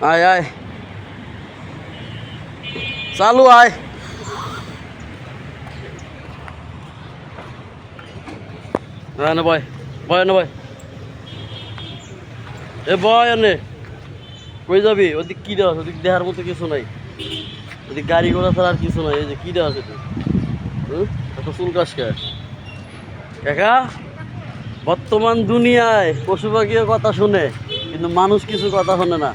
আয় আয় চালু আয়। না বয় বয় না বয় এ বয় আনে কই যাবি? ওদিক কি দেওয়া আছে? ওদিক দেখার মতো কিছু নাই। ওদিক গাড়ি ঘোড়া ছাড়া আর কিছু নাই। এই যে কি দেওয়া আছে তুই? এত চুল কাস কে? কাকা, বর্তমান দুনিয়ায় পশু পাখিও কথা শুনে কিন্তু মানুষ কিছু কথা শোনে না।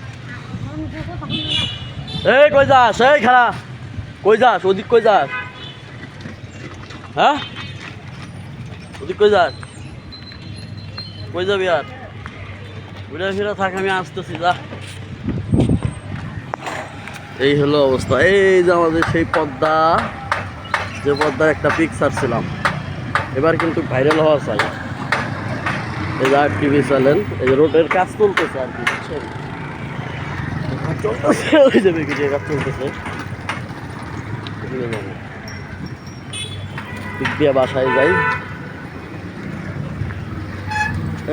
এই কই যাস? এই খারা কই যাস? ওদিক কই যাস? হ্যাঁ ওদিক কই যাস? কই যাবি আর? ঘুরে ফিরে থাক, আমি আসতেছি যা। এই হলো অবস্থা। এই যে আমাদের সেই পদ্মা, যে পদ্মার একটা পিক ছাড়ছিলাম, এবার কিন্তু ভাইরাল হওয়া চাই। এই যে আর টিভি চ্যানেল, এই যে রোডের কাজ চলতেছে আর কি, বুঝছেন? চলতেছে ওই যে বেশি কাজ চলতেছে। দিক দিয়ে বাসায় যাই।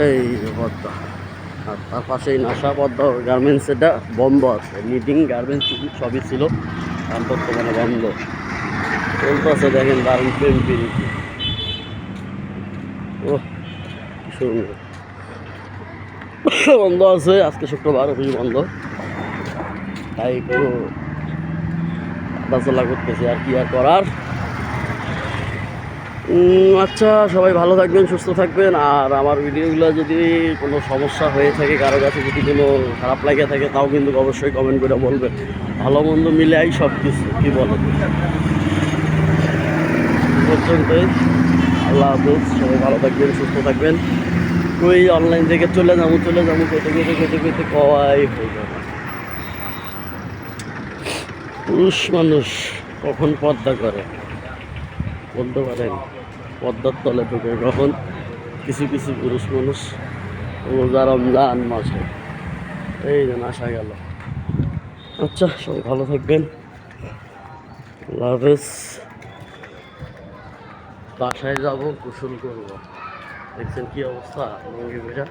এই যে পদ্মা, আর তার পাশেই নাসা পদ্মা গার্মেন্টস, এটা বন্ধ আছে। নিটিং গার্মেন্টস সবই ছিল, আর বর্তমানে বন্ধ চলতেছে। দেখেন দারুণ প্রেম পিরিতি। ও সুন্দর বন্ধ আছে আজকে শুক্রবার, অফিস বন্ধ, তাই একটু হাঁটাচলা করতেছি। আর কি আর করার। আচ্ছা, সবাই ভালো থাকবেন, সুস্থ থাকবেন। আর আমার ভিডিওগুলো যদি কোনো সমস্যা হয়ে থাকে, কারো কাছে যদি কোনো খারাপ লাগে থাকে, তাও কিন্তু অবশ্যই কমেন্ট করে বলবেন। ভালো মন্দ মিলেই সব কিছু, কী বলেন? পর্যন্তই, আল্লাহ হাফেজ। সবাই ভালো থাকবেন, সুস্থ থাকবেন। কই অনলাইন থেকে চলে যাবো খেতে কওয়াই হয়ে যাবে। পুরুষ মানুষ কখন পর্দা করে বলতে পারেন? পর্দার তলে ঢুকে কখন কিছু কিছু পুরুষ মানুষ রোজা রমজান মাসে। এই যেন আসা গেল। আচ্ছা, সবাই ভালো থাকবেন, আল্লাহ হাফেজ। বাসায় যাব, গোসল করবো। দেখছেন কি অবস্থা লুঙ্গি ভেজা।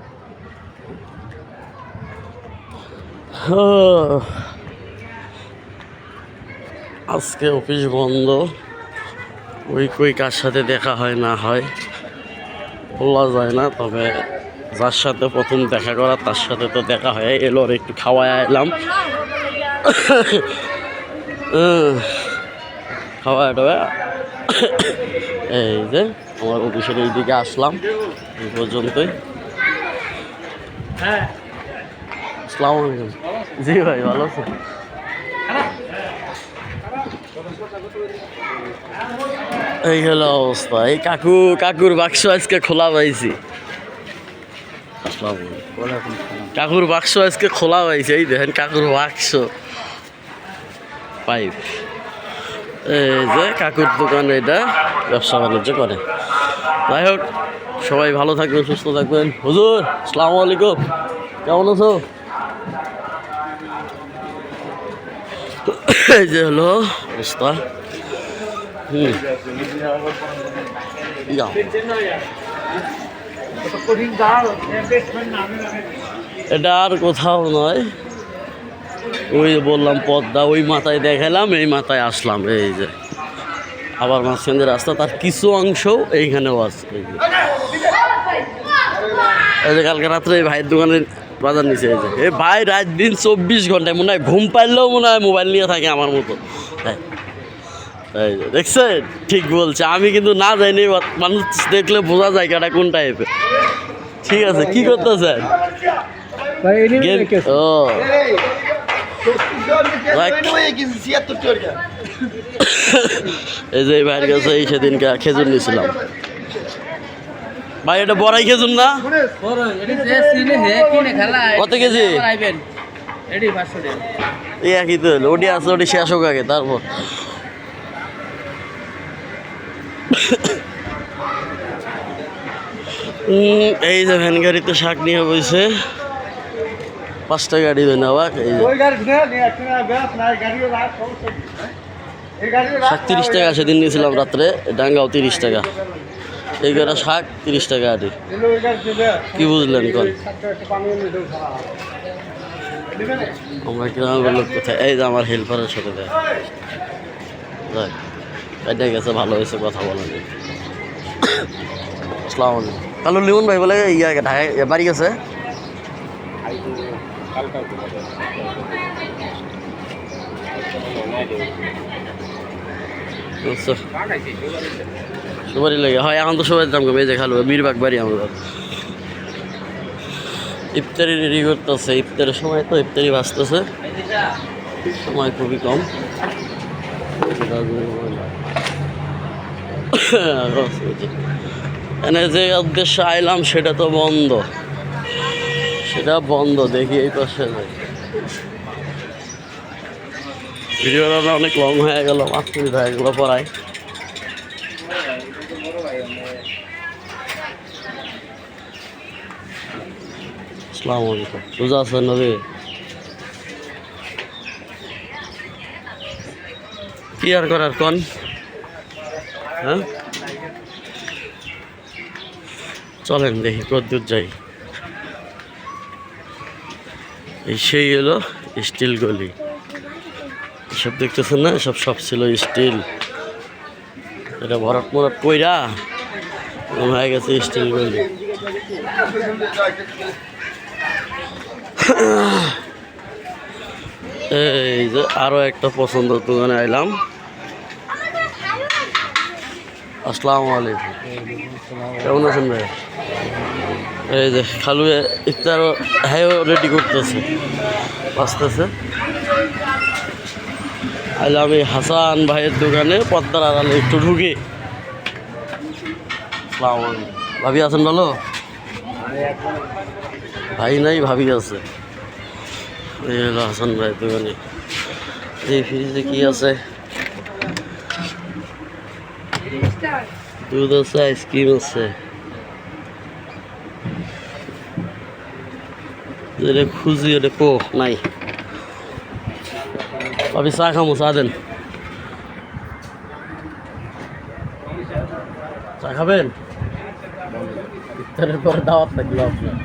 আজকে অফিস বন্ধ। কই কার সাথে দেখা হয় না হয় বলা যায় না, তবে যার সাথে প্রথম দেখা করা তার সাথে তো দেখা হয়। এলো আর একটু খাওয়ায় এলাম, খাওয়ায় টাওয়া এই যে আমার অফিসের এই দিকে আসলাম। এই পর্যন্তই। আসসালামু আলাইকুম। জি ভাই, ভালো আছেন? এই হলো অবস্থা। এই কাকুর বাক্স আজকে খোলা পাইছি। কাকুর বাক্স আজকে খোলা পাইছে। এই দেখেন কাকুর বাক্স পাইপ। এই যে কাকুর দোকান, এটা ব্যবসা বাণিজ্য করে। যাই হোক, সবাই ভালো থাকবেন, সুস্থ থাকবেন। হুজুর, আসসালামু আলাইকুম, কেমন আছো? এই যে হলো অবস্থা। এটা আর কোথাও নয়, ওই বললাম পদ্মা, ওই মাথায় দেখালাম, এই মাথায় আসলাম। এই যে আবার মাঝখান দিয়ে রাস্তা, তার কিছু অংশ এইখানেও আছে। এই যে কালকে রাত্রে এই ভাইয়ের দোকানে বাজার নিচে, এই যে এই ভাই রাত দিন 24 ঘন্টায় মনে হয় ঘুম পাইলেও মনে হয় মোবাইল নিয়ে থাকে আমার মতো। এই যে দেখছেন, ঠিক বলছে। আমি কিন্তু না যাইনি, মানুষ দেখলে বোঝা যায় কাটা কোন টাইপের। ঠিক আছে, কি করতেছেন? ও এই যে ভাইয়ের কাছে এই সেদিনকে খেজুর নিয়েছিলাম। ভাই, এটা বড়াই খেজুর না? কত কেজি? এই একই তো হলো। ওটি আছে, ওটি শেষ হোক আগে, তারপর। এই যে ভ্যান গাড়িতে শাক নিয়ে বইছে। 5টা গাড়ি দেয় না অবাক। এই শাক 30 টাকা সেদিন নিয়েছিলাম রাত্রে, ডাঙ্গাও 30 টাকা। এই গাড়া শাক 30 টাকা আটি। কি বুঝলেন কোন? আমরা গ্রামের লোক কোথায়? এই যে আমার হেল্পারের সাথে দেখ এটা গেছে, ভালো হয়েছে কথা বলা নেই। আসসালামু আলাইকুম। কালু লিমন ভাই বলে ইয়া ঢাকায় বাড়ি গেছে। সুপারি লাগে হয় এখন তো সবাই দাম কমে, এই যে খালু বীরবাগ বাড়ি আমাদের। ইফতারি রেডি করতেছে, ইফতারের সময় তো ইফতারি বাঁচতেছে, সময় খুবই কম। এনে যে উদ্দেশ্যে আইলাম সেটা তো বন্ধ, সেটা বন্ধ। দেখি এই পাশে যাই, ভিডিওটা অনেক লং হয়ে গেল, অসুবিধা এগুলো পড়ায়। আসসালামু আলাইকুম। রোজা আছেন নবী? কি আর করার কোন? হ্যাঁ চলেন দেখি কতদূর যাই। এই সেই হলো স্টিল গলি, এসব দেখতেছেন না, এসব সব ছিল স্টিল। এটা ভরাট মরাট কইরা হয়ে গেছে স্টিল গলি। এই যে আরো একটা পছন্দের দোকানে আইলাম। আসসালামু আলাইকুম, কেমন আছেন ভাই? এই যে খালু ইফতার হ্যাঁ রেডি করতেছে, আসতেছে। আইলাম এই হাসান ভাইয়ের দোকানে, পদ্মার আড়ালে একটু ঢুকে। আসসালামু আলাইকুম। ভাবি আছেন ভালো? ভাই নাই, ভাবি আছে। এই হলো হাসান ভাইয়ের দোকানে। এই ফ্রিজে কি আছে? দুধ আছে, আইসক্রিম আছে। যেটা খুঁজি ওটা কো নাই। ভাবি চা খামো, চা দেন। চা খাবেন? ইফতারের পরে দাওয়াত লাগলো আপনার।